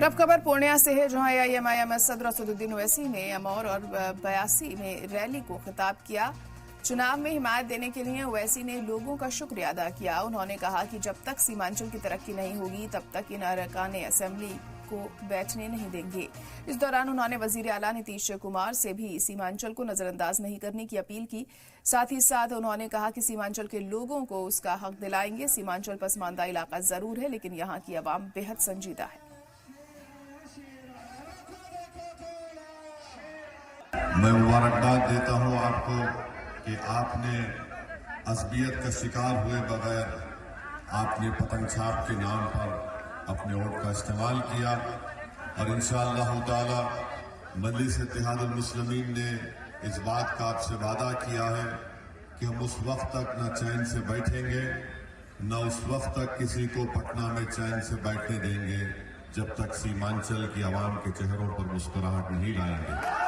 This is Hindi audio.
अब खबर पूर्णिया से है, जहां एआईएमआईएम सदर असदुद्दीन ओवैसी ने अमौर और बयासी में रैली को खिताब किया। चुनाव में हिमायत देने के लिए ओवैसी ने लोगों का शुक्रिया अदा किया। उन्होंने कहा कि जब तक सीमांचल की तरक्की नहीं होगी तब तक इन अरकान असेंबली को बैठने नहीं देंगे। इस दौरान उन्होंने वजीर आला नीतीश कुमार से भी सीमांचल को नजरअंदाज नहीं करने की अपील की। साथ ही साथ उन्होंने कहा कि सीमांचल के लोगों को उसका हक दिलाएंगे। सीमांचल पसमानदा इलाका जरूर है, लेकिन यहाँ की आवाम बेहद संजीदा है। मैं मुबारकबाद देता हूं आपको कि आपने असबियत का शिकार हुए बगैर आपने पतंग छाप के नाम पर अपने वोट का इस्तेमाल किया और इंशाअल्लाह ताला मजलिस इत्तेहादुल मुस्लिमीन ने इस बात का आपसे वादा किया है कि हम उस वक्त तक न चैन से बैठेंगे न उस वक्त तक किसी को पटना में चैन से बैठने देंगे जब तक सीमांचल की आवाम के चेहरों पर मुस्कुराहट नहीं लाएंगे।